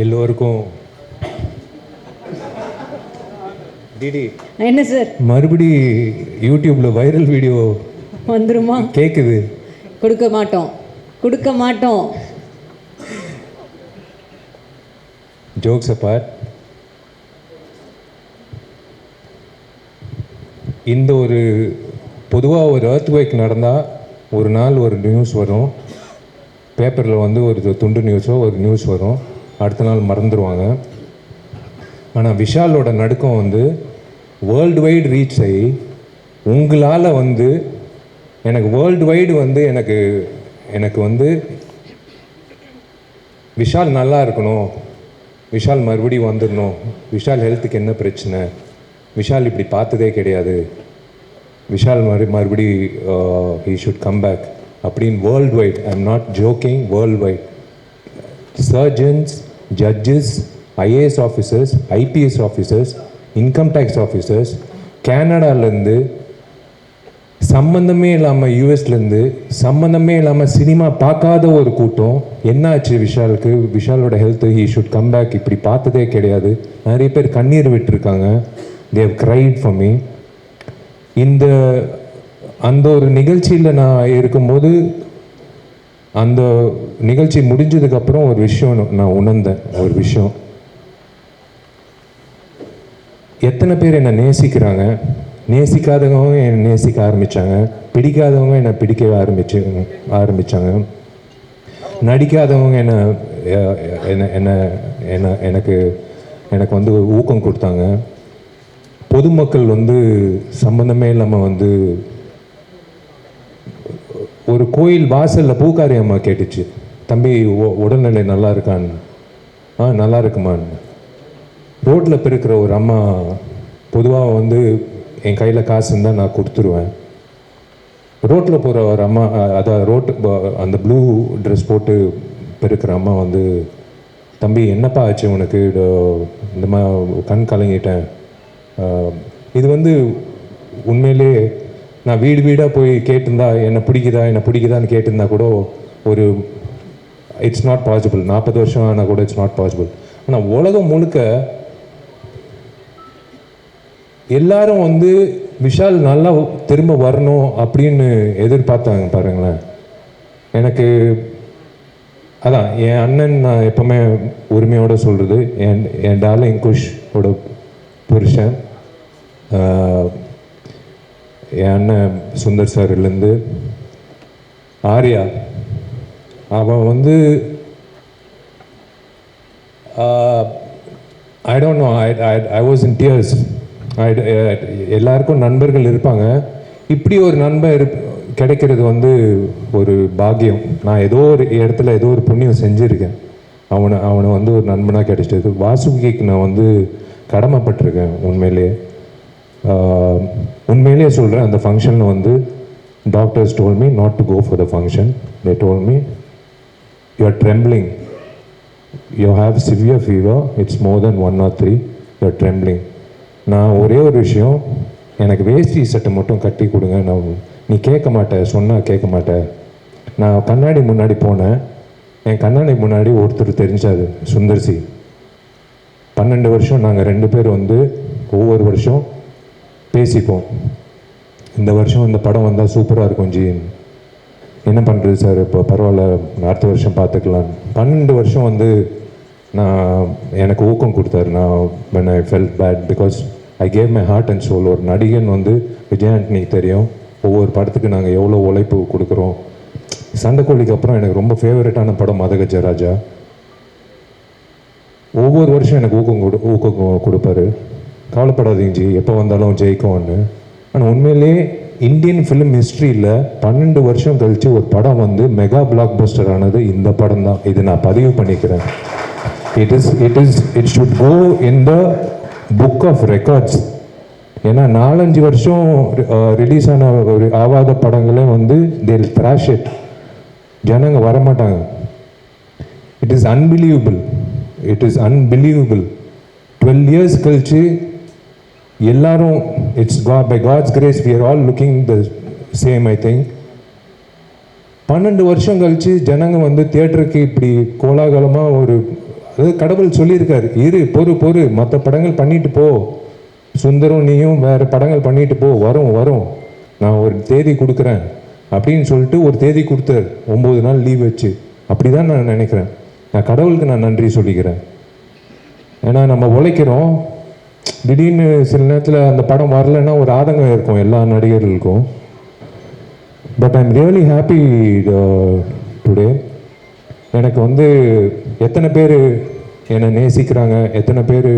எல்லோருக்கும் டிடி என்ன சார் மறுபடி யூடியூப்ல வைரல் வீடியோ வந்துருமா? கேட்குது. கொடுக்க மாட்டோம், கொடுக்க மாட்டோம். ஜோக்ஸ் அப்பார்ட், இந்த ஒரு பொதுவாக ஒரு எர்த்குவேக் நடந்தால் ஒரு நாள் ஒரு நியூஸ் வரும், பேப்பரில் வந்து ஒரு துண்டு நியூஸோ ஒரு நியூஸ் வரும், அடுத்த நாள் மறந்துடுவாங்க. ஆனால் விஷாலோட நடுக்கம் வந்து வேர்ல்டு வைடு ரீச் ஆகி உங்களால் வந்து எனக்கு வேர்ல்டு வைடு வந்து எனக்கு வந்து விஷால் நல்லா இருக்கணும், விஷால் மறுபடியும் வந்துடணும், விஷால் ஹெல்த்துக்கு என்ன பிரச்சனை, விஷால் இப்படி பார்த்ததே கிடையாது, விஷால் மறுபடி ஹீ ஷுட் கம் பேக் அப்படின்னு world wide, I am not joking, world wide surgeons, judges, IAS officers, IPS officers, income tax officers, கேனடாலேருந்து சம்மந்தமே இல்லாமல், யூஎஸ்லேருந்து சம்மந்தமே இல்லாமல் சினிமா பார்க்காத ஒரு கூட்டம், என்ன ஆச்சு விஷாலுக்கு, விஷாலோட health, he should come back, இப்படி பார்த்ததே கிடையாது, நிறைய பேர் கண்ணீர் விட்டுருக்காங்க, they have cried for me. அந்த ஒரு நிகழ்ச்சியில் நான் இருக்கும்போது, அந்த நிகழ்ச்சி முடிஞ்சதுக்கப்புறம் ஒரு விஷயம் நான் உணர்ந்தேன். ஒரு விஷயம், எத்தனை பேர் என்னை நேசிக்கிறாங்க, நேசிக்காதவங்க என்னை நேசிக்க ஆரம்பித்தாங்க, பிடிக்காதவங்க என்னை பிடிக்க ஆரம்பித்தாங்க, நடிக்காதவங்க எனக்கு வந்து ஊக்கம் கொடுத்தாங்க, பொதுமக்கள் வந்து சம்பந்தமே இல்லாமல் வந்து ஒரு கோயில் வாசலில் பூக்காரி அம்மா கேட்டுச்சு, தம்பி உடல்நிலை நல்லா இருக்கான்னு. நல்லா இருக்குமான்னு. ரோட்டில் பெருக்கிற ஒரு அம்மா, பொதுவாக வந்து என் கையில் காசு இருந்தால் நான் கொடுத்துருவேன், ரோட்டில் போகிற ஒரு அம்மா, அதான் அந்த ப்ளூ ட்ரெஸ் போட்டு பெருக்கிற அம்மா வந்து, தம்பி என்னப்பா ஆச்சு உனக்கு, இந்த மாதிரி கண் கலங்கிட்டேன். இது வந்து உண்மையிலே நான் வீடு வீடாக போய் கேட்டிருந்தா, என்னை பிடிக்குதான்னு கேட்டிருந்தா கூட ஒரு இட்ஸ் நாட் பாசிபிள், 40 வருஷம் ஆனால் கூட இட்ஸ் நாட் பாசிபிள். ஆனால் உலகம் முழுக்க எல்லாரும் வந்து விஷால் நல்லா திரும்ப வரணும் அப்படின்னு எதிர்பார்த்தாங்க பாருங்களேன். எனக்கு அதான் என் அண்ணன், நான் எப்பவுமே உரிமையோடு சொல்கிறது, என் டார்லிங் குஷோட புருஷன், என் அண்ணன் சுந்தர் சார்லேருந்து ஆர்யா, அவன் வந்து I don't know, I was in tears. எல்லாருக்கும் நண்பர்கள் இருப்பாங்க, இப்படி ஒரு நண்பர் கிடைக்கிறது வந்து ஒரு பாக்கியம். நான் ஏதோ ஒரு இடத்துல ஏதோ ஒரு புண்ணியம் செஞ்சுருக்கேன், அவனை வந்து ஒரு நண்பனாக கிடைச்சது. வாசுகிக்கு நான் வந்து கடமைப்பட்டிருக்கேன். உண்மையிலேயே சொல்கிறேன், அந்த ஃபங்க்ஷனில் வந்து doctors told me not to go for the function. They told me you are trembling, you have severe fever, it's more then 1 or 3, you are trembling. நான் ஒரே ஒரு விஷயம், எனக்கு வேஷ்டி சட்டை மட்டும் கட்டி கொடுங்க, நீ கேட்க மாட்டேன், சொன்னால் கேட்க மாட்டேன். நான் கண்ணாடி முன்னாடி போனேன், என் கண்ணாடி முன்னாடி ஒருத்தர் தெரிஞ்சாது, சுந்தர்சி. 12 வருஷம் நாங்கள் 2 பேர் வந்து ஒவ்வொரு வருஷம் பேசிப்போம், இந்த வருஷம் இந்த படம் வந்தால் சூப்பராக இருக்கும் ஜி, என்ன பண்ணுறது சார், இப்போ பரவாயில்ல அடுத்த வருஷம் பார்த்துக்கலாம். 12 வருஷம் வந்து எனக்கு ஊக்கம் கொடுத்தாரு. நான் when I felt bad because I gave my heart and soul. ஒரு நடிகன் வந்து விஜய் ஆண்டனிக்கு தெரியும், ஒவ்வொரு படத்துக்கு நாங்கள் எவ்வளோ உழைப்பு கொடுக்குறோம். சண்டைக்கோழிக்கு அப்புறம் எனக்கு ரொம்ப ஃபேவரட்டான படம் மதகஜராஜா. ஒவ்வொரு வருஷம் எனக்கு ஊக்கம் கொடுப்பாரு, கவலைப்படாதீங்க ஜி, எப்போ வந்தாலும் ஜெயிக்கும்னு. ஆனால் உண்மையிலே இந்தியன் ஃபிலிம் ஹிஸ்ட்ரியில் 12 வருஷம் கழித்து ஒரு படம் வந்து மெகா பிளாக் பஸ்டர் ஆனது இந்த படம் தான். இது நான் பதிவு பண்ணிக்கிறேன். It should go in the book of records. ஏன்னா 4-5 வருஷம் ரிலீஸ் ஆன ஒரு ஆவாத படங்களே வந்து they'll thrash it, ஜனங்க வரமாட்டாங்க. It is unbelievable. 12 years கழிச்சு எல்லாரும், it's God, by God's grace we are all looking the same, I think. 12 வருஷம் கழிச்சு ஜனங்க வந்து தியேட்டருக்கு இப்படி கோலாகலமாக ஒரு அது கடவுள் சொல்லியிருக்காரு, இரு பொறு மற்ற படங்கள் பண்ணிட்டு போ, சுந்தரம் நீயும் வேறு படங்கள் பண்ணிட்டு போ, வரும் நான் ஒரு தேதி கொடுக்குறேன் அப்படின்னு சொல்லிட்டு ஒரு தேதி கொடுத்தாரு, 9 நாள் லீவ் வச்சு. அப்படி தான் நான் நினைக்கிறேன். நான் கடவுளுக்கு நான் நன்றி சொல்லிக்கிறேன். ஏன்னா நம்ம உழைக்கிறோம், திடீர்னு சில நேரத்தில் அந்த படம் வரலைன்னா ஒரு ஆதங்கம் இருக்கும் எல்லா நடிகர்களுக்கும். But I am really happy today. எனக்கு வந்து எத்தனை பேர் என்னை நேசிக்கிறாங்க, எத்தனை பேர்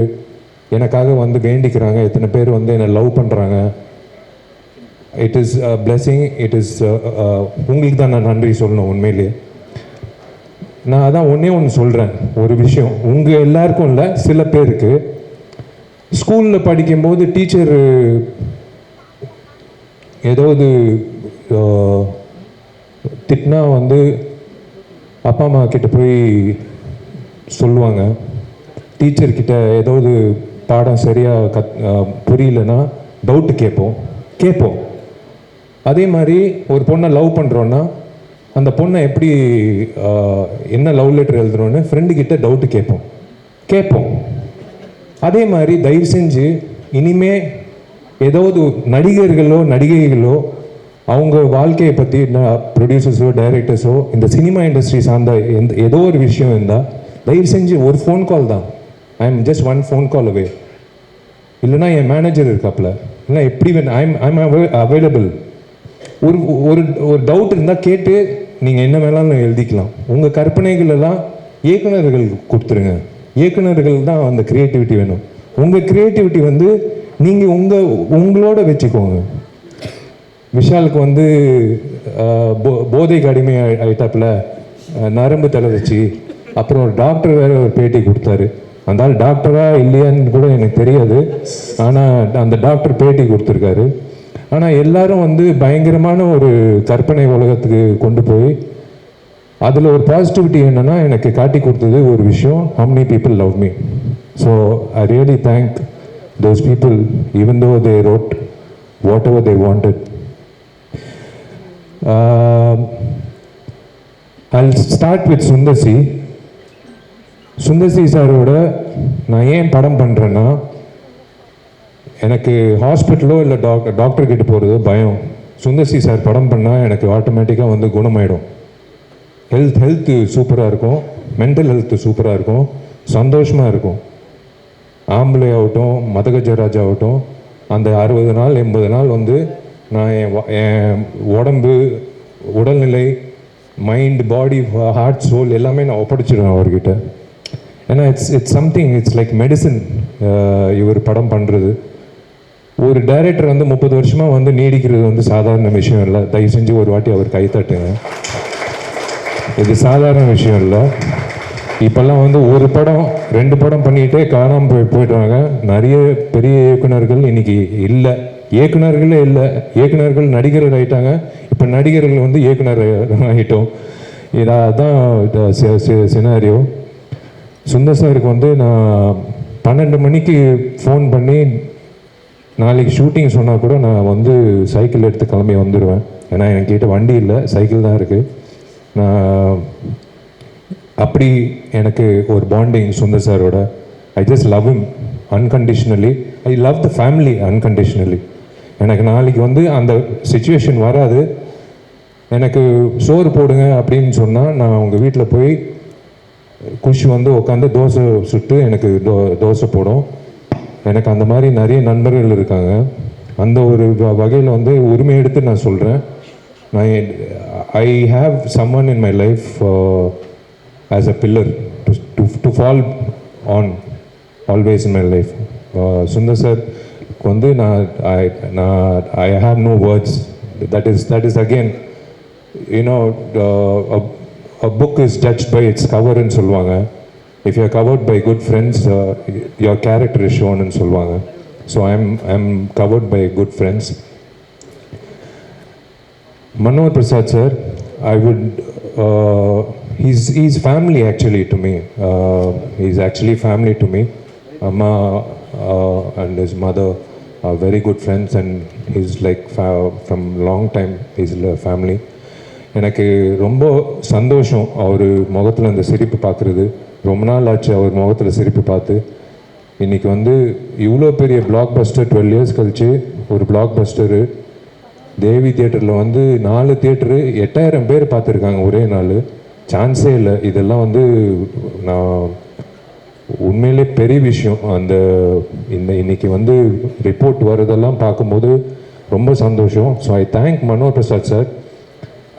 எனக்காக வந்து வேண்டிக்கிறாங்க, எத்தனை பேர் வந்து என்னை லவ் பண்ணுறாங்க. It is blessing. It is உங்களுக்கு தான் நான் நன்றி சொல்லணும் உண்மையிலேயே. நான் அதான் ஒன்று சொல்கிறேன், ஒரு விஷயம் உங்கள் எல்லாருக்கும் இல்லை, சில பேருக்கு ஸ்கூலில் படிக்கும்போது டீச்சர் ஏதாவது திட்டினா வந்து அப்பா அம்மா கிட்ட போய் சொல்லுவாங்க. டீச்சர்கிட்ட ஏதாவது பாடம் சரியாக புரியலன்னா டவுட்டு கேட்போம். அதே மாதிரி ஒரு பொண்ணை லவ் பண்ணுறோன்னா அந்த பொண்ணை எப்படி என்ன லவ் லெட்டர் எழுதுறோன்னு ஃப்ரெண்டுக்கிட்ட டவுட்டு கேட்போம். அதே மாதிரி தயவு செஞ்சு இனிமே ஏதாவது நடிகர்களோ நடிகைகளோ அவங்க வாழ்க்கையை பற்றி ப்ரொடியூசர்ஸோ டைரக்டர்ஸோ இந்த சினிமா இண்டஸ்ட்ரி சார்ந்த ஏதோ ஒரு விஷயம் இருந்தால் தயவு செஞ்சு ஒரு ஃபோன் கால் தான். I am just one phone call away. இல்லைனா என் மேனேஜர் இருக்காப்புல, இல்லை எப்படி ஐம் அவைலபிள். ஒரு ஒரு ஒரு டவுட் இருந்தால் கேட்டு நீங்கள் என்ன வேணாலும் எழுதிக்கலாம். உங்கள் கற்பனைகள் எல்லாம் இயக்குநர்கள் கொடுத்துருங்க. இயக்குநர்கள் தான் அந்த க்ரியேட்டிவிட்டி வேணும். உங்கள் க்ரியேட்டிவிட்டி வந்து நீங்கள் உங்களோட வச்சுக்கோங்க. விஷாலுக்கு வந்து போதைக்கு அடிமை ஆயிட்டாப்புல, நரம்பு தளர்ச்சி. அப்புறம் ஒரு டாக்டர் வேறு ஒரு பேட்டி கொடுத்தாரு. அந்த ஆள் டாக்டரா இல்லையான்னு கூட எனக்கு தெரியாது, ஆனால் அந்த டாக்டர் பேட்டி கொடுத்துருக்காரு. ஆனால் எல்லாரும் வந்து பயங்கரமான ஒரு கற்பனை உலகத்துக்கு கொண்டு போய் அதில் ஒரு பாசிட்டிவிட்டி என்னென்னா எனக்கு காட்டி கொடுத்தது ஒரு விஷயம், how many people love me. So I really thank those people even though they wrote whatever they wanted. I'll start with Sundar C சாரோட நான் ஏன் படம் பண்ணுறேன்னா, எனக்கு ஹாஸ்பிட்டலோ இல்லை டாக்டர்கிட்ட போகிறதோ பயம். சுந்தர்சி சார் படம் பண்ணால் எனக்கு ஆட்டோமேட்டிக்காக வந்து குணமாயிடும். ஹெல்த்து சூப்பராக இருக்கும், மென்டல் ஹெல்த்து சூப்பராக இருக்கும், சந்தோஷமாக இருக்கும். ஆம்பளை ஆகட்டும், மதகஜராஜ் ஆகட்டும், அந்த 60 நாள் 80 நாள் வந்து நான் என் உடம்பு, உடல்நிலை, மைண்ட், பாடி, ஹார்ட், சோல் எல்லாமே நான் ஒப்படைச்சிடுவேன் அவர்கிட்ட. ஏன்னா it's something, it's like medicine. இவர் படம் பண்ணுறது, ஒரு டைரக்டர் வந்து 30 வருஷமாக வந்து நீடிக்கிறது வந்து சாதாரண விஷயம் இல்லை. தயவு செஞ்சு ஒரு வாட்டி அவர் கை தட்டுங்க. இது சாதாரண விஷயம் இல்லை. இப்போல்லாம் வந்து ஒரு படம் 2 படம் பண்ணிகிட்டே காணாமல் போயிடுறாங்க. நிறைய பெரிய இயக்குநர்கள் இன்னைக்கு இல்லை, இயக்குநர்களே இல்லை. இயக்குநர்கள் நடிகர்கள் ஆகிட்டாங்க, இப்போ நடிகர்கள் வந்து இயக்குனர் ஆகிட்டோம். இதான் சினாரியோ. சுந்தர் சாருக்கு வந்து நான் 12 மணிக்கு ஃபோன் பண்ணி நாளைக்கு ஷூட்டிங் சொன்னால் கூட நான் வந்து சைக்கிள் எடுத்து கிளம்பி வந்துடுவேன். ஏன்னா என்கிட்ட வண்டி இல்லை, சைக்கிள் தான் இருக்குது. நான் அப்படி எனக்கு ஒரு பாண்டிங் சுந்தர் சாரோட. I just love him unconditionally. I love the family unconditionally. எனக்கு நாளைக்கு வந்து அந்த சுச்சுவேஷன் வராது. எனக்கு சோறு போடுங்க அப்படின்னு சொன்னால் நான் அவங்க வீட்டில் போய் குஷி வந்து உட்காந்து தோசை சுட்டு எனக்கு தோசை போடும். எனக்கு அந்த மாதிரி நிறைய நண்பர்கள் இருக்காங்க. அந்த ஒரு வகையில் வந்து உரிமை எடுத்து நான் சொல்கிறேன், I have someone in my life as a pillar to fall on always in my life. Sundar sir வந்து I have no words. That is again, you know, a book is judged by its cover ன்னு சொல்லுவாங்க. If you are covered by good friends, your character is shown ன்னு சொல்லுவாங்க. So I'm covered by good friends. Manohar Prasad sir, I would he's family actually to me. He's actually family to me. Amma and his mother are very good friends, and he's like from long time he's a family. எனக்கு ரொம்ப சந்தோஷம் அவர் முகத்தில் அந்த சிரிப்பு பார்க்குறது. ரொம்ப நாள் ஆச்சு அவர் முகத்தில் சிரிப்பு பார்த்து. இன்றைக்கி வந்து இவ்வளோ பெரிய பிளாக் பஸ்டர் 12 இயர்ஸ் கழிச்சு ஒரு பிளாக் பஸ்டரு தேவி தியேட்டரில் வந்து 4 தியேட்டரு 8000 பேர் பார்த்துருக்காங்க ஒரே நாள். சான்ஸே இல்லை. இதெல்லாம் வந்து நான் உண்மையிலே பெரிய விஷயம். இன்னைக்கு வந்து ரிப்போர்ட் வர்றதெல்லாம் பார்க்கும்போது ரொம்ப சந்தோஷம். So I thank Manohar Prasad sir.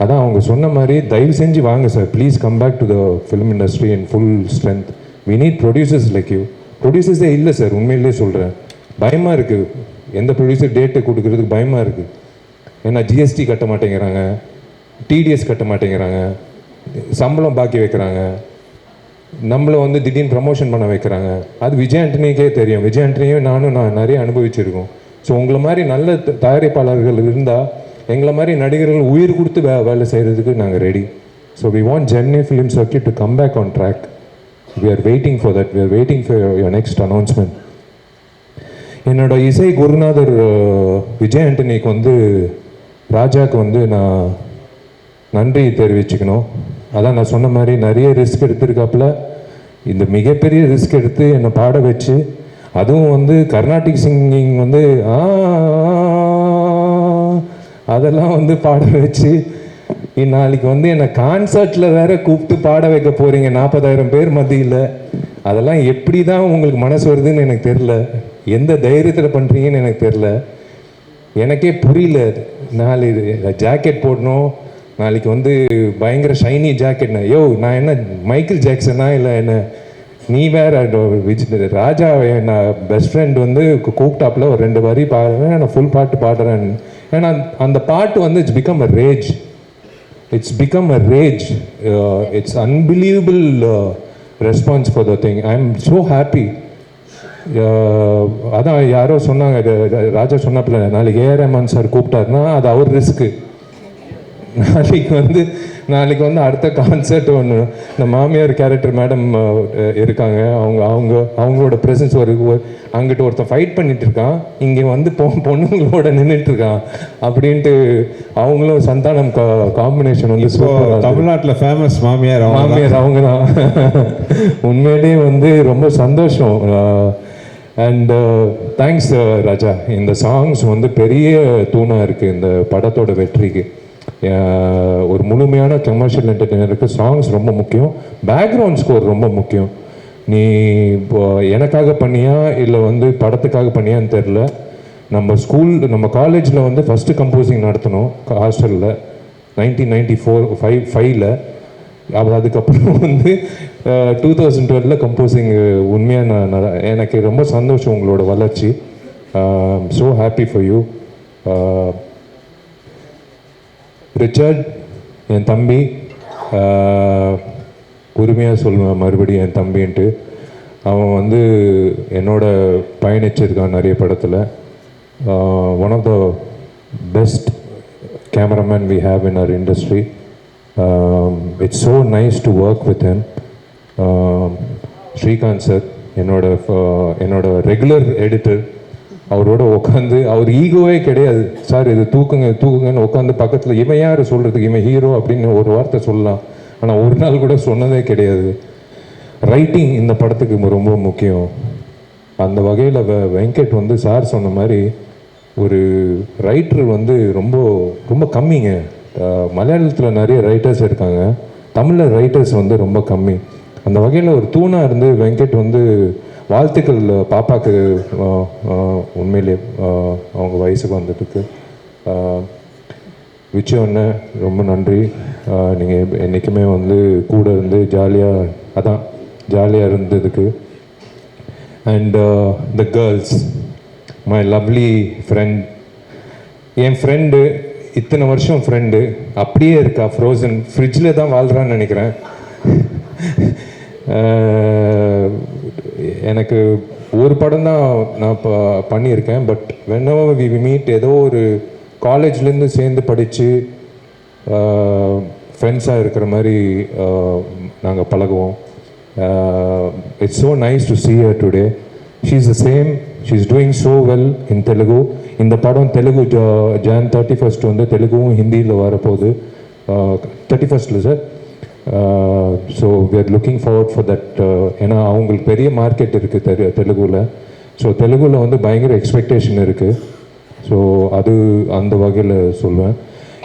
அதான் அவங்க சொன்ன மாதிரி தயவு செஞ்சு வாங்க sir, please come back to the film industry in full strength. We need producers like you. ப்ரொடியூசர்ஸே இல்லை சார், உண்மையிலே சொல்கிறேன். பயமாக இருக்குது, எந்த ப்ரொடியூசர் டேட்டு கொடுக்கறதுக்கு பயமாக இருக்குது. ஏன்னா ஜிஎஸ்டி கட்ட மாட்டேங்கிறாங்க, டிடிஎஸ் கட்ட மாட்டேங்கிறாங்க, சம்பளம் பாக்கி வைக்கிறாங்க, நம்மளை வந்து திடீர்னு ப்ரமோஷன் பண்ண வைக்கிறாங்க. அது விஜய் ஆண்டனிக்கே தெரியும். விஜய் ஆண்டனியும் நான் நிறைய அனுபவிச்சிருக்கோம். ஸோ உங்களை மாதிரி நல்ல தயாரிப்பாளர்கள் இருந்தால் எங்களை மாதிரி நடிகர்கள் உயிர் கொடுத்து வேலை செய்கிறதுக்கு நாங்கள் ready. So we want Gemini film circuit to come back on track. We are waiting for that. We are waiting for your next announcement. என்னோட இசை குருநாதர் விஜய் ஆண்டனிக்கு வந்து ராஜாவுக்கு வந்து நான் நன்றி தெரிவிச்சுக்கணும். அதான் நான் சொன்ன மாதிரி நிறைய ரிஸ்க் எடுத்திருக்காப்புல. இந்த மிகப்பெரிய ரிஸ்க் எடுத்து என்னை பாட வச்சு, அதுவும் வந்து கர்நாடிக் சிங்கிங் வந்து அதெல்லாம் வந்து பாட வச்சு, நாளைக்கு வந்து என்னை கான்சர்ட்டில் வேற கூப்பிட்டு பாட வைக்க போகிறீங்க 40,000 பேர் மத்தியில். அதெல்லாம் எப்படி தான் உங்களுக்கு மனசு வருதுன்னு எனக்கு தெரில. எந்த தைரியத்தில் பண்ணுறீங்கன்னு எனக்கு தெரில. எனக்கே புரியல. நாளைக்கு ஜாக்கெட் போடணும், நாளைக்கு வந்து பயங்கர ஷைனி ஜாக்கெட்னா, நான் என்ன மைக்கேல் ஜாக்சனா இல்லை என்ன? நீ வேற ராஜா என்ன பெஸ்ட் ஃப்ரெண்ட் வந்து கூப்பிட்டாப்புல ஒரு 2 வரி பாடுறேன், நான் ஃபுல் பாட்டு பாடுறேன். ஏன்னா அந்த பாட்டு வந்து it's become a rage. It's unbelievable response for the thing. I am so happy. அதான் யாரோ சொன்னாங்க, ராஜா சொன்னாப்புல நாளைக்கு ஏஆர் ரஹ்மான் சார் கூப்பிட்டாருன்னா அது அவர் ரிஸ்க்கு. நாளைக்கு வந்து அடுத்த கான்சர்ட் ஒன்று, இந்த மாமியார் கேரக்டர் மேடம் இருக்காங்க, அவங்களோட ப்ரெசன்ஸ் அங்கிட்ட ஒருத்தன் ஃபைட் பண்ணிட்டு இருக்கான், இங்கே வந்து பொண்ணுங்களோட நின்றுட்டு இருக்கான் அப்படின்ட்டு. அவங்களும் சந்தானம் காம்பினேஷன் வந்து தமிழ்நாட்டில் ஃபேமஸ் மாமியார் அவங்க தான். உண்மையிலேயே வந்து ரொம்ப சந்தோஷம். அண்ட் தேங்க்ஸ் ராஜா. இந்த சாங்ஸ் வந்து பெரிய தூணாக இருக்குது இந்த படத்தோட வெற்றிக்கு. ஒரு முழுமையான கமர்ஷியல் என்டர்டெய்னருக்கு சாங்ஸ் ரொம்ப முக்கியம், பேக்ரவுண்ட் ஸ்கோர் ரொம்ப முக்கியம். நீ இப்போ எனக்காக பண்ணியா இல்லை வந்து படத்துக்காக பண்ணியான்னு தெரில. நம்ம காலேஜில் வந்து ஃபஸ்ட்டு கம்போசிங் நடத்தணும் ஹாஸ்டலில் 1994-5 அதுக்கப்புறம் வந்து 2012 கம்போசிங். உண்மையாக எனக்கு ரொம்ப சந்தோஷம் உங்களோட வளர்ச்சி. So happy for you. Richard என் தம்பி, உரிமையாக சொல்லுவேன் மறுபடியும் என் தம்பின்ட்டு. அவன் வந்து என்னோட பயணிச்சிருக்கான் நிறைய படத்தில். One of the best cameraman we have in our industry. It's so nice to work with him. Srikanth sir என்னோட ரெகுலர் எடிட்டர். அவரோட உட்காந்து, அவர் ஈகோவே கிடையாது. சார் இது தூக்குங்கன்னு உட்காந்து பக்கத்தில், இவன் யார் சொல்கிறதுக்கு, இவன் ஹீரோ அப்படின்னு ஒரு வார்த்தை சொல்லலாம், ஆனால் ஒரு நாள் கூட சொன்னதே கிடையாது. ரைட்டிங் இந்த படத்துக்கு ரொம்ப முக்கியம். அந்த வகையில் வெங்கட் வந்து சார் சொன்ன மாதிரி ஒரு ரைட்டர் வந்து ரொம்ப ரொம்ப கம்மிங்க. மலையாளத்தில் நிறைய ரைட்டர்ஸ் இருக்காங்க, தமிழில் ரைட்டர்ஸ் வந்து ரொம்ப கம்மி. அந்த வகையில் ஒரு தூணாக இருந்து வெங்கட் வந்து வாழ்த்துக்கள் பாப்பாவுக்கு. உண்மையிலே அவங்க வயசுக்கு வந்ததுக்கு விச்சயம் அண்ணன் ரொம்ப நன்றி. நீங்கள் என்றைக்குமே வந்து கூட இருந்து ஜாலியாக இருந்ததுக்கு. And the girls, my lovely friend. N friend இத்தனை வருஷம் ஃப்ரெண்டு அப்படியே இருக்கா, ஃப்ரோசன் ஃப்ரிட்ஜில் தான் வாழ்கிறான்னு நினைக்கிறேன். எனக்கு ஒரு படம் தான் நான் பண்ணியிருக்கேன். பட் whenever we meet, ஏதோ ஒரு காலேஜ்லேருந்து சேர்ந்து படித்து ஃப்ரெண்ட்ஸாக இருக்கிற மாதிரி நாங்கள் பழகுவோம். It's so nice to see her today. she is the same. she is doing so well in Telugu. இந்த படம் தெலுங்கு Jan 31 வந்து தெலுங்கும் ஹிந்தியில் வரப்போகுது. 31 sir so we are looking forward for that. ஏன்னா அவங்களுக்கு பெரிய மார்க்கெட் இருக்குது தெலுங்குல. ஸோ தெலுங்குல வந்து பயங்கர எக்ஸ்பெக்டேஷன் இருக்குது. ஸோ அது அந்த வகையில் சொல்லுவேன்.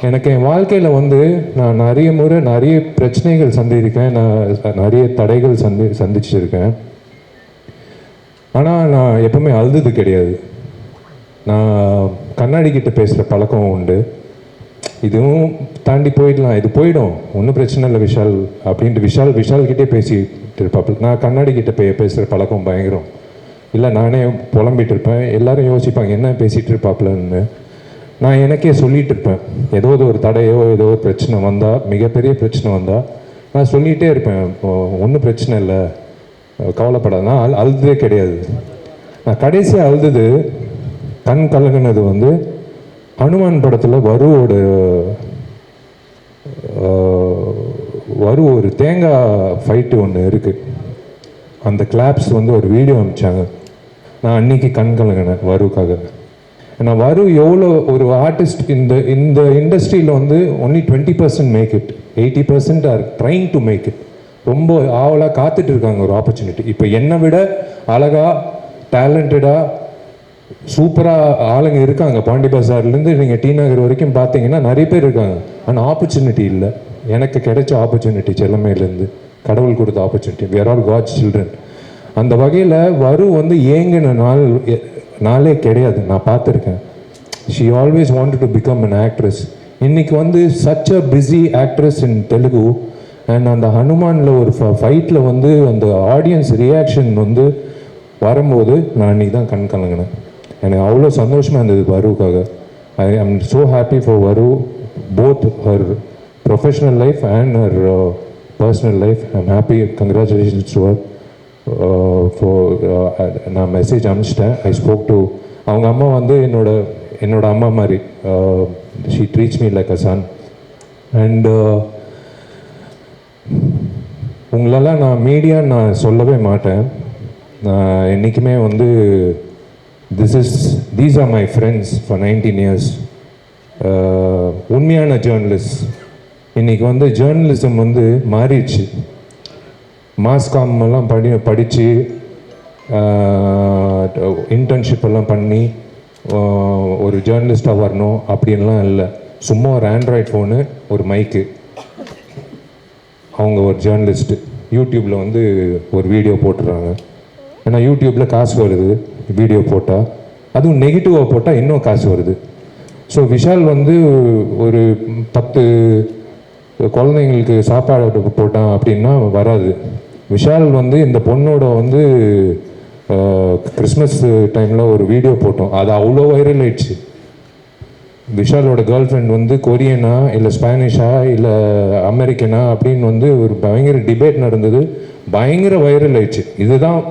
எனக்கு என் வாழ்க்கையில் வந்து நான் நிறைய முறை நிறைய பிரச்சனைகள் சந்திருக்கேன், நான் நிறைய தடைகள் சந்திச்சிருக்கேன். ஆனால் நான் எப்பவுமே அழுது கிடையாது. நான் கண்ணாடி கிட்ட பேசுகிற பழக்கம் உண்டு. இதுவும் தாண்டி போயிடலாம், இது போயிடும், ஒன்றும் பிரச்சனை இல்லை விஷால் அப்படின்ட்டு விஷால்கிட்டே பேசிட்டு இருப்பாப்புல. நான் கண்ணாடி கிட்ட பேசுகிற பழக்கம் பயங்கரம். இல்லை நானே புலம்பிட்டு இருப்பேன், எல்லாரும் யோசிப்பாங்க என்ன பேசிகிட்டு இருப்பாப்புலன்னு. நான் எனக்கே சொல்லிகிட்டு இருப்பேன், ஏதோ ஒரு தடையோ ஏதோ ஒரு பிரச்சனை வந்தால், மிகப்பெரிய பிரச்சனை வந்தால் நான் சொல்லிகிட்டே இருப்பேன், ஒன்றும் பிரச்சனை இல்லை, கவலைப்படாது. நான் அழுதே கிடையாது. நான் கடைசியாக அழுது கண் கலங்கினது வந்து ஹனுமான் படத்தில் வரு ஒரு தேங்காய் ஃபைட்டு ஒன்று இருக்குது. அந்த கிளாப்ஸ் வந்து ஒரு வீடியோ அனுப்பிச்சாங்க. நான் அன்னைக்கு கண் கலங்கினேன் வருக்காக. ஏன்னா வரு எவ்வளோ ஒரு ஆர்டிஸ்ட் இந்த இண்டஸ்ட்ரியில் வந்து only 20% make it, 80% are trying to make it. ரொம்ப ஆவலாக காத்துட்டு இருக்காங்க ஒரு ஆப்பர்ச்சுனிட்டி. இப்போ என்னை விட அழகாக டேலண்டடாக சூப்பராக ஆளுங்க இருக்காங்க. பாண்டி பஜார்லேருந்து நீங்கள் டி நகர் வரைக்கும் பார்த்தீங்கன்னா நிறைய பேர் இருக்காங்க. ஆனால் ஆப்பர்ச்சுனிட்டி இல்லை. எனக்கு கிடைச்ச ஆப்பர்ச்சுனிட்டி செல்லமையிலேருந்து கடவுள் கொடுத்த opportunity. we are all God's children. அந்த வகையில் வரு வந்து ஏங்கின நாளே கிடையாது, நான் பார்த்துருக்கேன். she always wanted to become an actress. இன்னைக்கு வந்து such a busy actress in Telugu. And அந்த ஹனுமானில் ஒரு ஃபைட்டில் வந்து அந்த ஆடியன்ஸ் ரியாக்ஷன் வந்து வரும்போது நான் அன்றைக்கி தான் கண் கலங்கினேன். எனக்கு அவ்வளோ சந்தோஷமாக இருந்தது வருவுக்காக. I am so happy for Varu, both her professional life and her personal life. I'm happy. Congratulations to her நான் மெசேஜ் அனுப்பிச்சிட்டேன். ஐ ஸ்போக் டு அவங்க அம்மா வந்து என்னோட அம்மா மாதிரி. She treats me like a son. And உங்களெல்லாம் நான் மீடியான்னு நான் சொல்லவே மாட்டேன். நான் என்றைக்குமே வந்து these are my friends for 19 years. உண்மையான ஜேர்னலிஸ்ட். இன்றைக்கி வந்து ஜேர்னலிசம் வந்து மாறிடுச்சு. மாஸ்காம் எல்லாம் படித்து இன்டர்ன்ஷிப் எல்லாம் பண்ணி ஒரு ஜேர்னலிஸ்டாக வரணும் அப்படின்லாம் இல்லை. சும்மா ஒரு ஆண்ட்ராய்ட் ஃபோனு, ஒரு மைக்கு, அவங்க ஒரு ஜேர்னலிஸ்ட்டு. யூடியூப்பில் வந்து ஒரு வீடியோ போட்டுடுறாங்க. ஏன்னா யூடியூப்பில் காசு வருது வீடியோ போட்டால், அதுவும் நெகட்டிவாக போட்டால் இன்னும் காசு வருது. ஸோ விஷால் வந்து ஒரு 10 குழந்தைங்களுக்கு சாப்பாடு போட்டான் அப்படின்னா வராது. விஷால் வந்து இந்த பொண்ணோட வந்து கிறிஸ்மஸ் டைமில் ஒரு வீடியோ போட்டோம், அது அவ்வளோ வைரல் ஆயிடுச்சு. விஷாலோட கேர்ள் ஃப்ரெண்ட் வந்து கொரியனா இல்லை ஸ்பானிஷா இல்லை அமெரிக்கனா அப்படின்னு வந்து ஒரு பயங்கர டிபேட் நடந்தது, பயங்கர வைரல் ஆயிடுச்சு. இதுதான்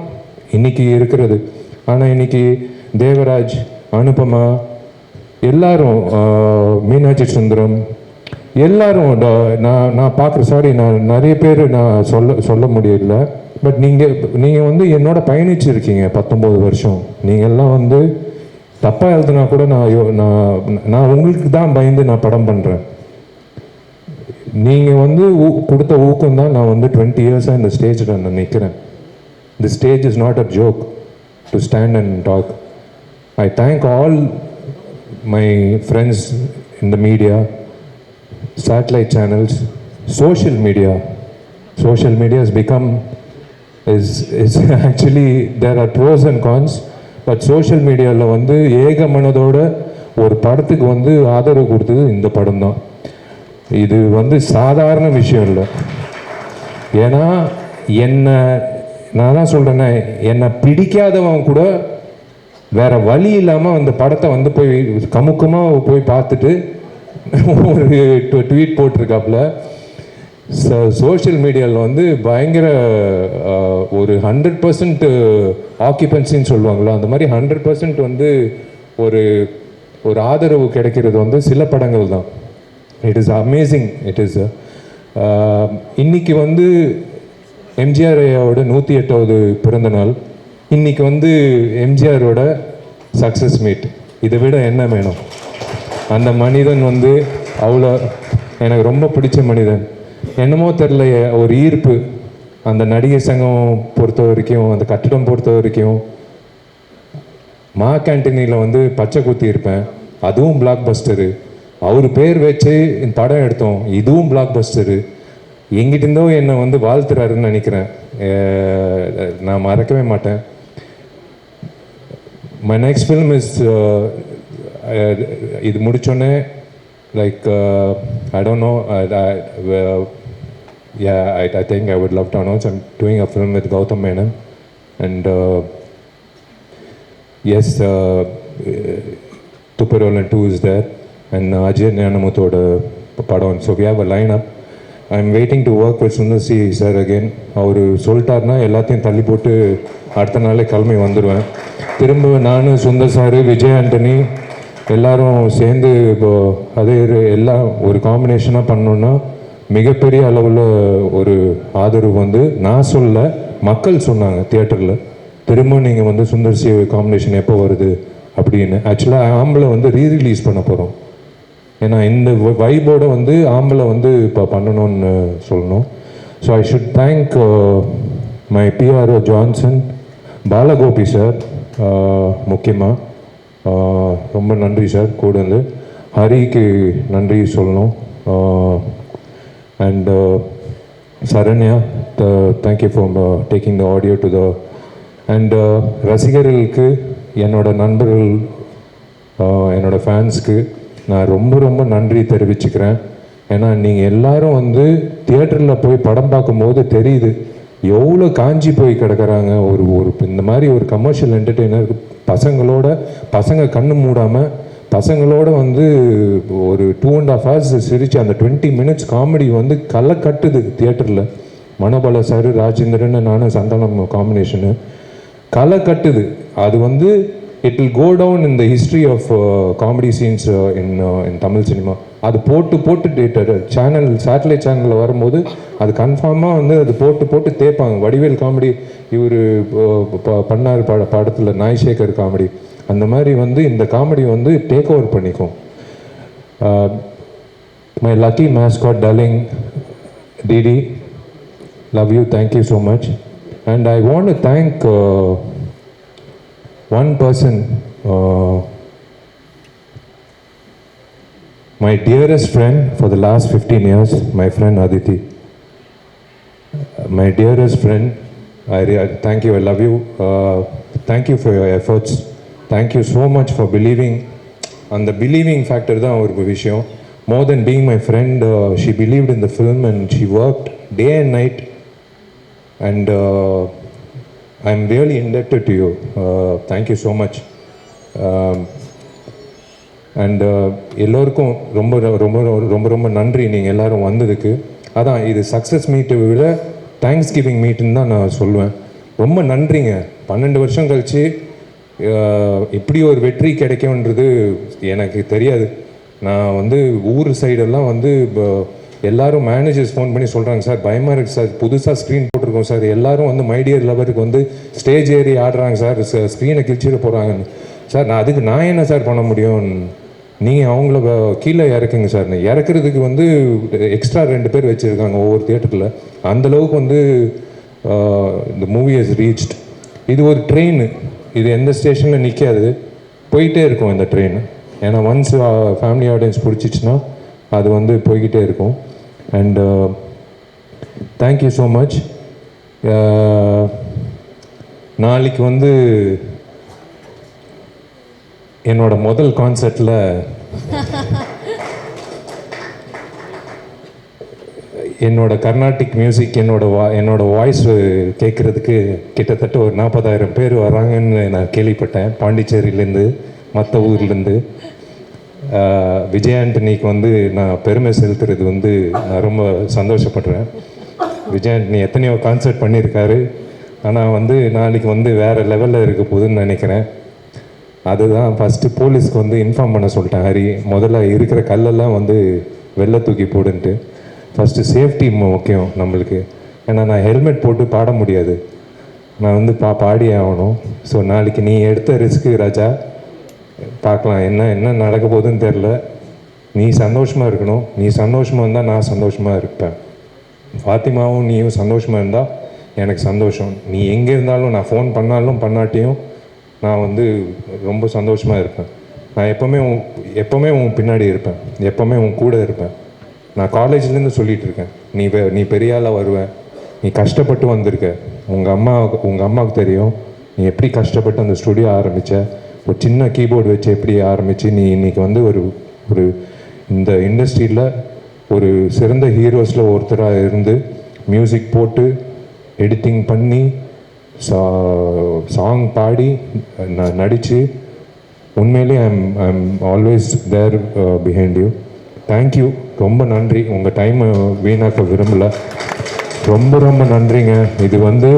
இன்னைக்கு இருக்கிறது. ஆனால் இன்னைக்கு தேவராஜ், அனுபமா, எல்லாரும், மீனாட்சி சுந்தரம், எல்லாரும் நான் பார்க்குற நான் நிறைய பேர் நான் சொல்ல முடியல. பட் நீங்கள் வந்து என்னோட பயணிச்சிருக்கீங்க 19 வருஷம். நீங்கள் எல்லாம் வந்து தப்பாக எழுதுனா கூட நான் உங்களுக்கு தான் பயந்து நான் படம் பண்ணுறேன். நீங்கள் வந்து கொடுத்த ஊக்கம் தான் நான் வந்து 20 இயர்ஸாக இந்த ஸ்டேஜில் நான் நிற்கிறேன். The stage is not a joke to stand and talk. I thank all my friends in the media, satellite channels, social media. Social media has become, is actually, there are pros and cons, but social media வந்து ஏக மனதோட ஒரு படத்துக்கு வந்து ஆதரவு கொடுத்தது இந்த படம் தான். இது வந்து சாதாரண விஷயம் இல்லை. ஏன்னா நான் தான் சொல்கிறேன்னே, என்னை பிடிக்காதவன் கூட வேற வழி இல்லாமல் அந்த படத்தை வந்து போய் கமுக்கமாக போய் பார்த்துட்டு ஒரு ட்வீட் போட்டிருக்காப்புல. சோஷியல் மீடியாவில் வந்து பயங்கர ஒரு 100% ஆக்கியபன்சின்னு சொல்லுவாங்களா, அந்த மாதிரி 100% வந்து ஒரு ஆதரவு கிடைக்கிறது வந்து சில படங்கள் தான். It is amazing. It is இன்னைக்கு வந்து எம்ஜிஆர் ஐயாவோட 108வது பிறந்த நாள். இன்னைக்கு வந்து எம்ஜிஆரோட சக்ஸஸ் மீட். இதை விட என்ன வேணும்? அந்த மனிதன் வந்து அவ்வளோ எனக்கு ரொம்ப பிடிச்ச மனிதன். என்னமோ தெரில ஒரு ஈர்ப்பு அந்த நடிகை சங்கம் பொறுத்த வரைக்கும், அந்த கட்டிடம் பொறுத்த வரைக்கும். மா கேண்டீனில் வந்து பச்சை குத்தி இருப்பேன், அதுவும் பிளாக் பஸ்டரு. அவர் பேர் வச்சு படம் எடுத்தோம், இதுவும் பிளாக் பஸ்டரு. எங்கிட்டிருந்தோ என்னை வந்து வாழ்த்துறாருன்னு நினைக்கிறேன். நான் மறக்கவே மாட்டேன். மை நெக்ஸ்ட் ஃபில்ம் இஸ் இது முடிச்சோடனே like I don't no, I think I would love to announce I'm doing a film with Gautam Menon, and yes, Tupperwala 2 is there, and Ajay Nyanamuthoda padam. So we have a lineup. I'm waiting to work with Sundar C sir again. அவர் சொல்லிட்டாருன்னா எல்லாத்தையும் தள்ளி போட்டு அடுத்த நாளே கிளம்பி வந்துடுவேன். திரும்ப நான், சுந்தர் சார், விஜய் ஆண்டனி எல்லாரும் சேர்ந்து இப்போ அதே எல்லாம் ஒரு காம்பினேஷனாக பண்ணோன்னா மிகப்பெரிய அளவில் ஒரு ஆதரவு வந்து நான் சொல்ல, மக்கள் சொன்னாங்க தியேட்டரில். திரும்ப நீங்கள் வந்து சுந்தர் சி காம்பினேஷன் எப்போ வருது அப்படின்னு. ஆக்சுவலாக ஆம்பளை வந்து ரீரிலீஸ் பண்ண போகிறோம். ஏன்னா இந்த வைபோட வந்து ஆம்பளை வந்து இப்போ பண்ணணும்னு சொல்லணும். So I should thank my PRO Johnson, Balagopi sir முக்கியமாக ரொம்ப நன்றி சார். கூட வந்து ஹரிக்கு நன்றி சொல்லணும். And Saranya, thank you for taking the audio to the... And ரசிகர்களுக்கு, என்னோட நண்பர்கள், என்னோட ஃபேன்ஸ்க்கு நான் ரொம்ப ரொம்ப நன்றி தெரிவிச்சுக்கிறேன். ஏன்னா நீங்கள் எல்லாரும் வந்து தியேட்டரில் போய் படம் பார்க்கும்போது தெரியுது எவ்வளோ காஞ்சி போய் கிடக்கிறாங்க. ஒரு இந்த மாதிரி ஒரு கமர்ஷியல் என்டர்டெய்னருக்கு பசங்க கண்ணு மூடாமல் பசங்களோட வந்து ஒரு 2.5 hours சிரிச்சு அந்த 20 minutes காமெடி வந்து களை கட்டுது தியேட்டரில். மனோபல சார், ராஜேந்திரன், நானும் சந்தானம் காம்பினேஷனு களை கட்டுது. அது வந்து it will go down in the history of comedy scenes in Tamil cinema. அது போட்டு சேனல், சேட்டலைட் சேனலில் வரும்போது அது கன்ஃபார்மாக வந்து அது போட்டு தேய்ப்பாங்க. வடிவேல் காமெடி இவர் பண்ணார் படத்தில், நாய்சேகர் காமெடி. அந்த மாதிரி வந்து இந்த காமெடி வந்து டேக் ஓவர் பண்ணிக்கும். My lucky mascot darling DD, love you, thank you so much. And I want to thank one person, my dearest friend for the last 15 years, my friend Aditi. My dearest friend, I thank you, I love you. Thank you for your efforts. Thank you so much for believing. And the believing factor தான் ஒரு விஷயம். More than being my friend, she believed in the film and she worked day and night. And I'm really indebted to you. Thank you so much. And எல்லோருக்கும் ரொம்ப ரொம்ப ரொம்ப ரொம்ப நன்றி நீங்கள் எல்லோரும் வந்ததுக்கு. அதான் இது சக்ஸஸ் மீட்டை விட தேங்க்ஸ் கிவிங் மீட்டுன்னு தான் நான் சொல்லுவேன். ரொம்ப நன்றிங்க. 12 வருஷம் கழித்து இப்படி ஒரு வெற்றி கிடைக்கும்ன்றது எனக்கு தெரியாது. நான் வந்து ஊர் சைடெல்லாம் வந்து எல்லாரும் மேனேஜர்ஸ் ஃபோன் பண்ணி சொல்கிறாங்க, சார் பயமாக இருக்குது சார், புதுசாக ஸ்க்ரீன் போட்டிருக்கோம் சார், எல்லோரும் வந்து மைடியர் லவருக்கு வந்து ஸ்டேஜ் ஏறி ஆடுறாங்க சார், ஸ்க்ரீனை கிழிச்சிட போகிறாங்கன்னு. சார் நான் என்ன சார் பண்ண முடியும்? நீங்கள் அவங்கள கீழே இறக்குங்க சார். இறக்குறதுக்கு வந்து எக்ஸ்ட்ரா 2 பேர் வச்சுருக்காங்க ஒவ்வொரு தியேட்டரில். அந்தளவுக்கு வந்து இந்த மூவி ஹஸ் ரீச்ட். இது ஒரு ட்ரெயின், இது எந்த ஸ்டேஷனில் நிற்காது, போயிட்டே இருக்கும் இந்த ட்ரெயின். ஏன்னா ஒன்ஸ் ஃபேமிலி ஆடியன்ஸ் பிடிச்சிச்சின்னா அது வந்து போய்கிட்டே இருக்கும். And thank you so much. நாளைக்கு வந்து என்னோட முதல் கான்சர்ட்டில் என்னோட கர்நாடிக் மியூசிக், என்னோட வாய்ஸ் கேட்குறதுக்கு கிட்டத்தட்ட ஒரு 40,000 பேர் வராங்கன்னு நான் கேள்விப்பட்டேன். பாண்டிச்சேரியிலேருந்து, மற்ற ஊர்லேருந்து. விஜய் ஆண்டனிக்கு வந்து நான் பெருமை செலுத்துறது வந்து நான் ரொம்ப சந்தோஷப்படுறேன். விஜய் ஆண்டனி எத்தனையோ கான்சர்ட் பண்ணியிருக்காரு. ஆனால் வந்து நாளைக்கு வந்து வேறு லெவலில் இருக்க போகுதுன்னு நினைக்கிறேன். அதுதான் ஃபஸ்ட்டு போலீஸ்க்கு வந்து இன்ஃபார்ம் பண்ண சொல்லிட்டேன். ஹரி, முதல்ல இருக்கிற கல்லெல்லாம் வந்து வெளில தூக்கி போடுன்ட்டு. ஃபஸ்ட்டு சேஃப்டி முக்கியம் நம்மளுக்கு. ஏன்னா நான் ஹெல்மெட் போட்டு பாட முடியாது, நான் வந்து பாடியே ஆகணும். ஸோ நாளைக்கு நீ எடுத்த ரிஸ்க்கு ராஜா, பார்க்கலாம் என்ன நடக்க போகுதுன்னு தெரில. நீ சந்தோஷமாக இருக்கணும். நீ சந்தோஷமாக இருந்தால் நான் சந்தோஷமாக இருப்பேன். ஃபாத்திமாவும் நீயும் சந்தோஷமாக இருந்தால் எனக்கு சந்தோஷம். நீ எங்கே இருந்தாலும், நான் ஃபோன் பண்ணாலும் பண்ணாட்டியும் நான் வந்து ரொம்ப சந்தோஷமாக இருப்பேன். நான் எப்போவுமே உன் பின்னாடி இருப்பேன், எப்போவுமே உன் கூட இருப்பேன். நான் காலேஜ்லேருந்து சொல்லிகிட்டு இருக்கேன், நீ பெரிய ஆளாக வருவேன். நீ கஷ்டப்பட்டு வந்திருக்க. உங்கள் அம்மாவுக்கு தெரியும் நீ எப்படி கஷ்டப்பட்டு அந்த ஸ்டுடியோ ஆரம்பித்த. ஒரு சின்ன கீபோர்டு வச்சு எப்படி ஆரம்பித்து நீ இன்றைக்கி வந்து ஒரு இந்த இண்டஸ்ட்ரியில் ஒரு சிறந்த ஹீரோஸில் ஒருத்தராக இருந்து மியூசிக் போட்டு எடிட்டிங் பண்ணி சாங் பாடி நடித்து உண்மையிலே I'm always there behind you. Thank you, ரொம்ப நன்றி. உங்கள் டைமை வீணாக்க விரும்பலை. ரொம்ப ரொம்ப நன்றிங்க. இது வந்து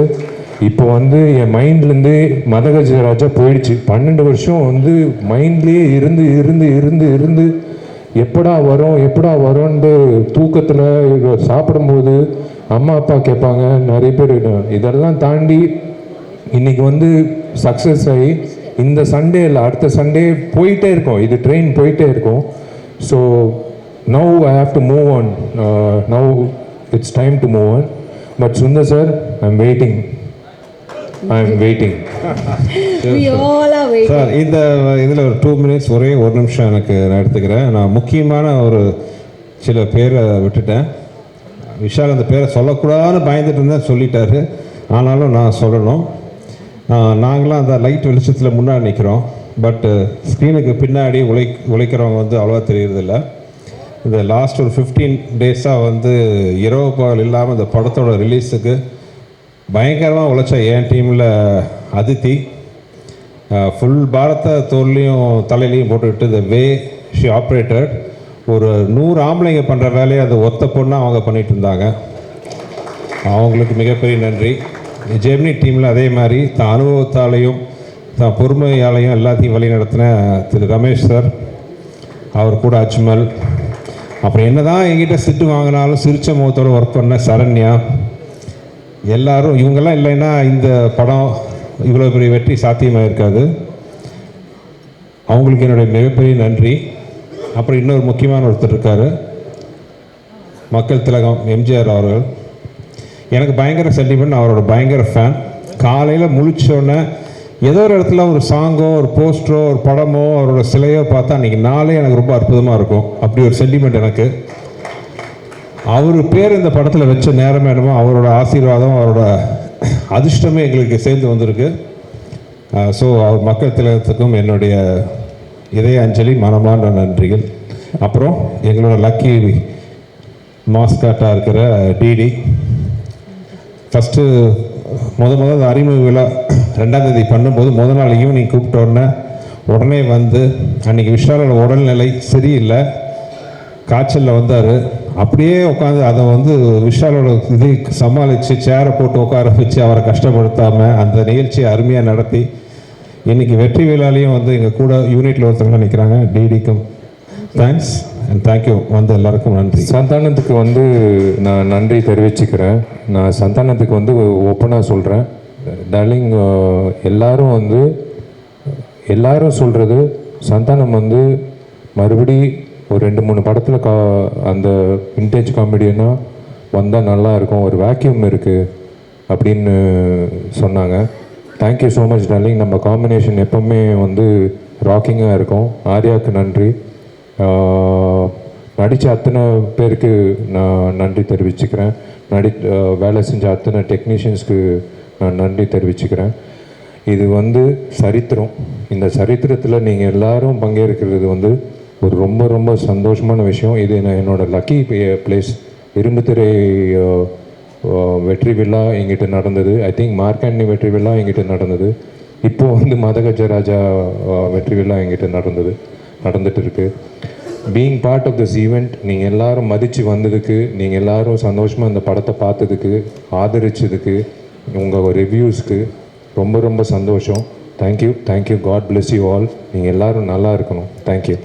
இப்போ வந்து என் மைண்ட்லேருந்து மதகஜராஜா போயிடுச்சு. 12 வருஷம் வந்து மைண்ட்லேயே இருந்து இருந்து இருந்து இருந்து எப்படா வரோன்ட்டு தூக்கத்தில் சாப்பிடும்போது அம்மா அப்பா கேட்பாங்க நிறைய பேர். இதெல்லாம் தாண்டி இன்றைக்கி வந்து சக்ஸஸ் ஆகி இந்த சண்டே இல்லை அடுத்த சண்டே போயிட்டே இருக்கோம். இது ட்ரெயின் போயிட்டே இருக்கும். So now I have to move on. Now it's time to move on. But Sundar sir, I am waiting. We all are waiting. Sir, இந்த இதில் ஒரு 2 minutes ஒரே ஒரு நிமிஷம் எனக்கு நான் எடுத்துக்கிறேன். நான் முக்கியமான ஒரு சில பேரை விட்டுட்டேன். விஷால் அந்த பேரை சொல்லக்கூடாதுன்னு பயந்துட்டு இருந்தேன், சொல்லிட்டாரு. ஆனாலும் நான் சொல்லணும். நாங்களாம் அந்த லைட் வெளிச்சத்தில் முன்னாடி நிற்கிறோம். பட்டு ஸ்க்ரீனுக்கு பின்னாடி உழைக்கிறவங்க வந்து அவ்வளோவா தெரியறதில்ல. இந்த லாஸ்ட் ஒரு 15 டேஸாக வந்து இரவு பகல் இல்லாமல் இந்த படத்தோட ரிலீஸுக்கு பயங்கரமாக உழைச்ச என் டீமில் அதித்தி ஃபுல் பாரத்தை தோல்லையும் தலையிலையும் போட்டுக்கிட்டு இந்த வே ஷி ஆப்ரேட்டட் ஒரு 100 ஆம்பளைங்க பண்ணுற வேலையை அது ஒத்த பொண்ணாக அவங்க பண்ணிகிட்டு இருந்தாங்க. அவங்களுக்கு மிகப்பெரிய நன்றி. ஜெமினி டீமில் அதே மாதிரி தான் அனுபவத்தாலையும் தான் பொறுமையாலையும் எல்லாத்தையும் வழி நடத்தின திரு ரமேஷ் சார், அவர் கூட அஜ்மல், அப்புறம் என்ன தான் எங்கிட்ட சிட்டு வாங்கினாலும் சிரிச்ச முகத்தோடு ஒர்க் பண்ண சரண்யா, எல்லாரும் இவங்கெல்லாம் இல்லைன்னா இந்த படம் இவ்வளோ பெரிய வெற்றி சாத்தியமாக இருக்காது. அவங்களுக்கு என்னுடைய மிகப்பெரிய நன்றி. அப்புறம் இன்னொரு முக்கியமான ஒருத்தர் இருக்கார், மக்கள் திலகம் எம்ஜிஆர் அவர்கள். எனக்கு பயங்கர சென்டிமெண்ட், அவரோட பயங்கர ஃபேன். காலையில் முழிச்சோன்னே ஏதோ ஒரு இடத்துல ஒரு சாங்கோ ஒரு போஸ்டரோ ஒரு படமோ அவரோட சிலையோ பார்த்தா அன்றைக்கி நாளே எனக்கு ரொம்ப அற்புதமாக இருக்கும். அப்படி ஒரு சென்டிமெண்ட் எனக்கு. அவர் பேர் இந்த படத்தில் வச்ச நேரமே என்னமோ அவரோட ஆசீர்வாதம் அவரோட அதிர்ஷ்டமே எங்களுக்கு சேர்ந்து வந்திருக்கு. ஸோ அவர் மக்கள் திலகத்துக்கும் என்னுடைய இதய அஞ்சலி, மனமார்ந்த நன்றிகள். அப்புறம் எங்களோட லக்கி மாஸ்காட்டாக இருக்கிற டிடி, ஃபஸ்ட்டு முதல் அறிமுக விழா 2ஆம் தேதி பண்ணும்போது முதல் நாள் ஈவினிங் கூப்பிட்டோன்னே உடனே வந்து அன்றைக்கி விஷாலோட உடல்நிலை சரியில்லை, காய்ச்சலில் வந்தார். அப்படியே உட்காந்து அதை வந்து விஷாலோட இது சமாளித்து சேரை போட்டு உட்கார வச்சு அவரை கஷ்டப்படுத்தாமல் அந்த நிகழ்ச்சியை அருமையாக நடத்தி இன்றைக்கி வெற்றி விழாலையும் வந்து எங்கள் கூட யூனிட்டில் ஒருத்தவங்க நிற்கிறாங்க. டிடிக்கும் தேங்க்ஸ் அண்ட் தேங்க்யூ. வந்து எல்லாருக்கும் நன்றி. சந்தானத்துக்கு வந்து நான் நன்றி தெரிவிச்சுக்கிறேன். நான் சந்தானத்துக்கு வந்து ஓப்பனாக சொல்கிறேன், டார்லிங், எல்லாரும் சொல்கிறது சந்தானம் வந்து மறுபடி ஒரு 2-3 படத்தில் அந்த விண்டேஜ் காமெடியனாக வந்தால் நல்லா இருக்கும், ஒரு வேக்யூம் இருக்குது அப்படின்னு சொன்னாங்க. Thank you so much darling. நம்ம காம்பினேஷன் எப்போவுமே வந்து ராக்கிங்காக இருக்கும். ஆர்யாவுக்கு நன்றி. நடித்த அத்தனை பேருக்கு நான் நன்றி தெரிவிச்சுக்கிறேன். வேலை செஞ்ச அத்தனை டெக்னீஷியன்ஸ்க்கு நான் நன்றி தெரிவிச்சுக்கிறேன். இது வந்து சரித்திரம். இந்த சரித்திரத்தில் நீங்கள் எல்லோரும் பங்கேற்கிறது வந்து ஒரு ரொம்ப ரொம்ப சந்தோஷமான விஷயம். இது என்னோட லக்கி பிளேஸ். இரும்புத்திரை வெற்றி விழா எங்கிட்ட நடந்தது. ஐ திங்க் மார்க்காண்டி வெற்றி விழா எங்கிட்ட நடந்தது. இப்போது வந்து மதகஜராஜா வெற்றி விழா எங்கிட்ட நடந்துட்டு இருக்கு. Being part of this event, நீங்கள் எல்லோரும் மதித்து வந்ததுக்கு, நீங்கள் எல்லோரும் சந்தோஷமாக இந்த படத்தை பார்த்ததுக்கு, ஆதரிச்சதுக்கு, உங்கள் ரிவ்யூஸ்க்கு ரொம்ப ரொம்ப சந்தோஷம். Thank you. God bless you all. நீங்கள் எல்லோரும் நல்லா இருக்கணும். தேங்க்யூ.